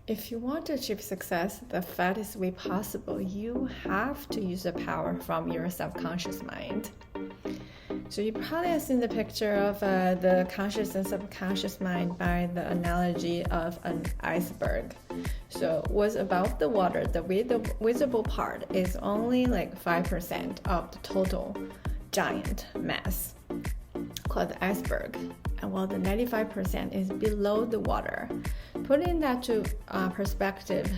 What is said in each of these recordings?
If you want to achieve success the fastest way possible, you have to use the power from your subconscious mind. So you probably have seen the picture of the conscious and subconscious mind by the analogy of an iceberg. So what's above the water, the visible part, is only like 5% of the total giant mass called the iceberg, and while the 95% is below the water. Putting that to perspective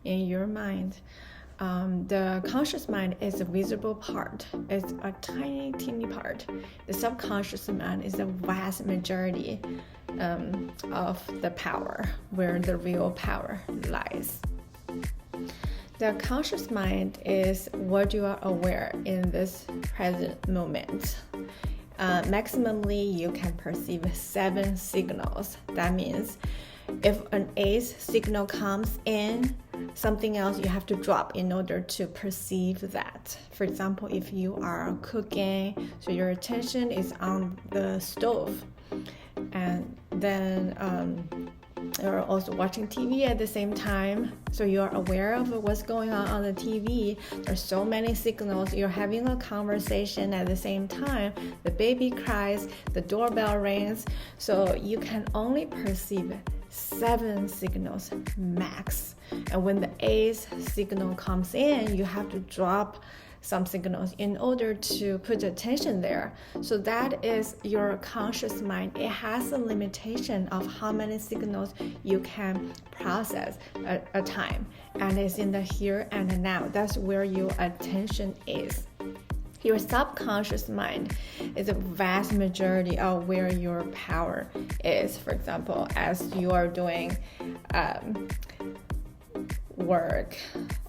in your mind, the conscious mind is a visible part. It's a tiny, teeny part. The subconscious mind is the vast majority of the power, where the real power lies. The conscious mind is what you are aware in this present moment. Maximally, you can perceive 7 signals. That means if an A signal comes in, something else you have to drop in order to perceive that. For example, if you are cooking, so your attention is on the stove, and then you're also watching TV at the same time, so you're aware of what's going on the TV. There's so many signals. You're having a conversation at the same time. The baby cries, the doorbell rings, so you can only perceive 7 signals max. And when the A signal comes in, you have to drop some signals in order to put attention there. So that is your conscious mind. It has a limitation of how many signals you can process at a time, and it's in the here and the now. That's where your attention is. Your subconscious mind is a vast majority of where your power is. For example, as you are doing work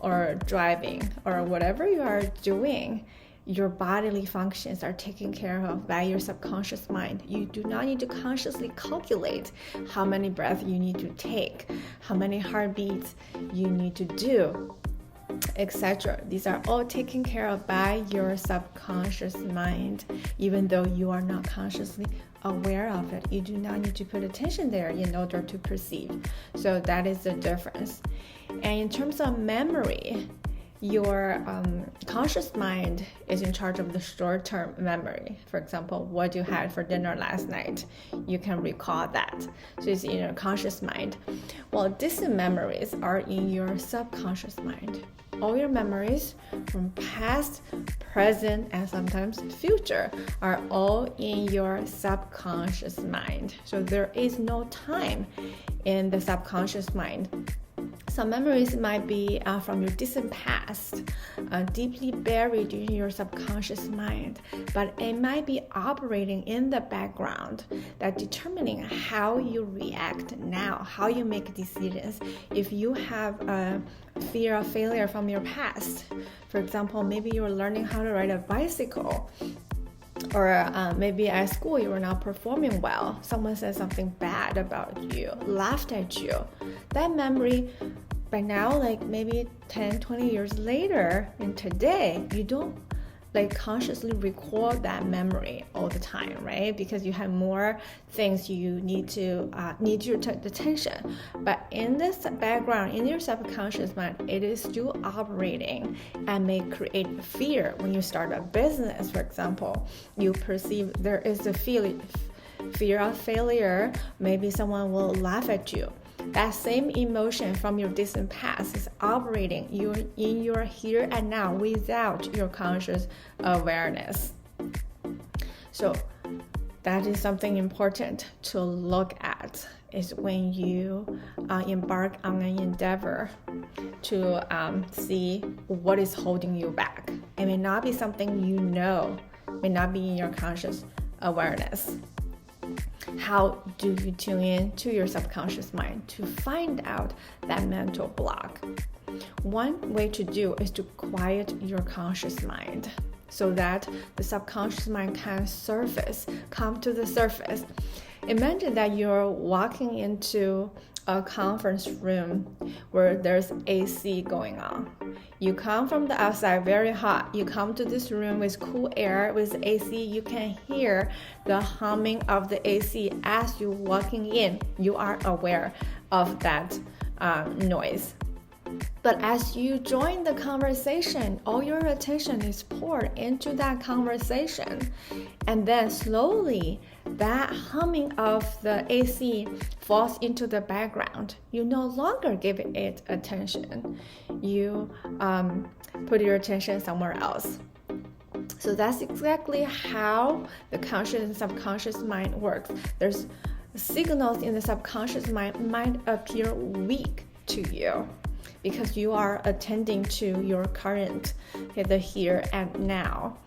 or driving or whatever you are doing, your bodily functions are taken care of by your subconscious mind. You do not need to consciously calculate how many breaths you need to take, how many heartbeats you need to do, etc. These are all taken care of by your subconscious mind, even though you are not consciously aware of it. You do not need to put attention there in order to perceive. So that is the difference. And in terms of memory, your conscious mind is in charge of the short-term memory. For example, what you had for dinner last night, you can recall that. So it's in your conscious mind. Well, distant memories are in your subconscious mind. All your memories from past, present, and sometimes future are all in your subconscious mind. So there is no time in the subconscious mind. Some memories might be from your distant past, deeply buried in your subconscious mind, but it might be operating in the background, that determining how you react now, how you make decisions. If you have a fear of failure from your past, for example, maybe you're learning how to ride a bicycle, or maybe at school you were not performing well, someone said something bad about you, laughed at you. That memory, by now, like maybe 10, 20 years later, and today, you don't consciously recall that memory all the time, right? Because you have more things you need your attention. But in this background, in your subconscious mind, it is still operating and may create fear. When you start a business, for example, you perceive there is a fear of failure. Maybe someone will laugh at you. That same emotion from your distant past is operating in your here and now without your conscious awareness. So that is something important to look at, is when you embark on an endeavor to see what is holding you back. It may not be something you know, may not be in your conscious awareness. How do you tune in to your subconscious mind to find out that mental block? One way to do is to quiet your conscious mind so that the subconscious mind can come to the surface. Imagine that you're walking into a conference room where there's AC going on. You come from the outside, very hot. You come to this room with cool air, with AC. You can hear the humming of the AC as you're walking in. You are aware of that noise. But as you join the conversation, all your attention is poured into that conversation. And then slowly, that humming of the AC falls into the background. You no longer give it attention. You put your attention somewhere else. So that's exactly how the conscious and subconscious mind works. There's signals in the subconscious mind might appear weak to you, because you are attending to your current, the here and now.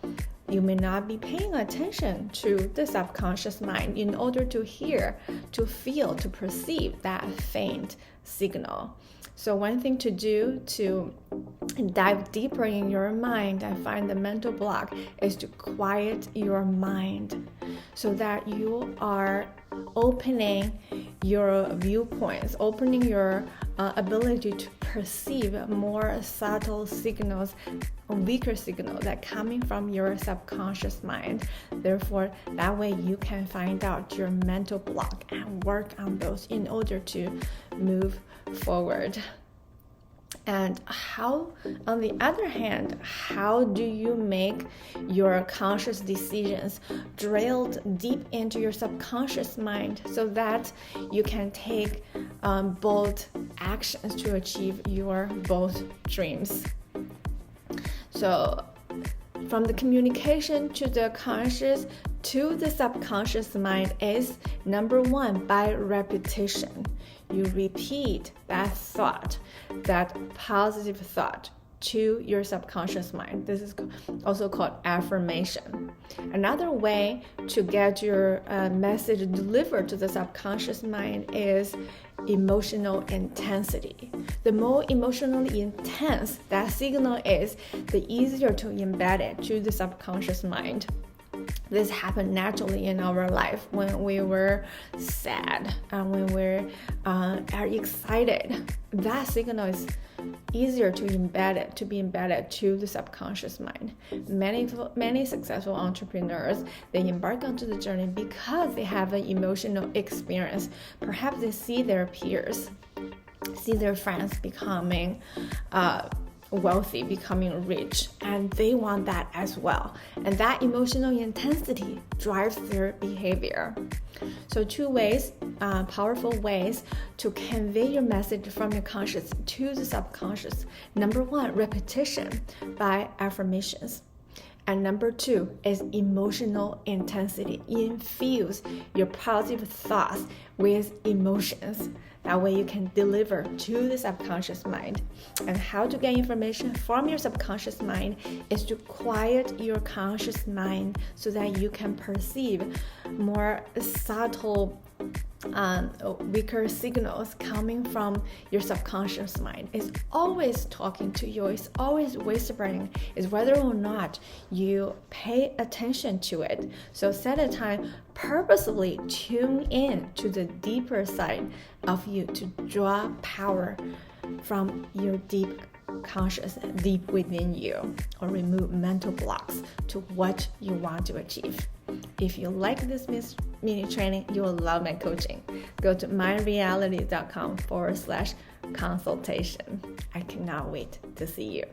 You may not be paying attention to the subconscious mind in order to hear, to feel, to perceive that faint signal. So one thing to do to dive deeper in your mind and find the mental block is to quiet your mind so that you are opening your viewpoints, opening your ability to perceive more subtle signals, weaker signals that coming from your subconscious mind. Therefore, that way you can find out your mental block and work on those in order to move forward. And how, on the other hand, how do you make your conscious decisions drilled deep into your subconscious mind so that you can take bold actions to achieve your bold dreams? So from the communication to the conscious to the subconscious mind is number one, by repetition. You repeat that thought, that positive thought to your subconscious mind. This is also called affirmation. Another way to get your message delivered to the subconscious mind is emotional intensity. The more emotionally intense that signal is, the easier to embed it to the subconscious mind. This happened naturally in our life when we were sad and when we are excited. That signal is easier to be embedded to the subconscious mind. Many successful entrepreneurs, they embark onto the journey because they have an emotional experience. Perhaps they see their peers, see their friends becoming wealthy, becoming rich, and they want that as well. And that emotional intensity drives their behavior. So two ways, powerful ways to convey your message from your conscious to the subconscious. Number one, repetition by affirmations. And number two is emotional intensity. Infuse your positive thoughts with emotions. That way you can deliver to the subconscious mind. And how to get information from your subconscious mind is to quiet your conscious mind so that you can perceive more subtle weaker signals coming from your subconscious mind. It's always talking to you, it's always whispering. It's whether or not you pay attention to it. So set a time, purposely tune in to the deeper side of you to draw power from your deep conscious, deep within you, or remove mental blocks to what you want to achieve. If you like this mini training, you will love my coaching. Go to myreality.com/consultation. I cannot wait to see you.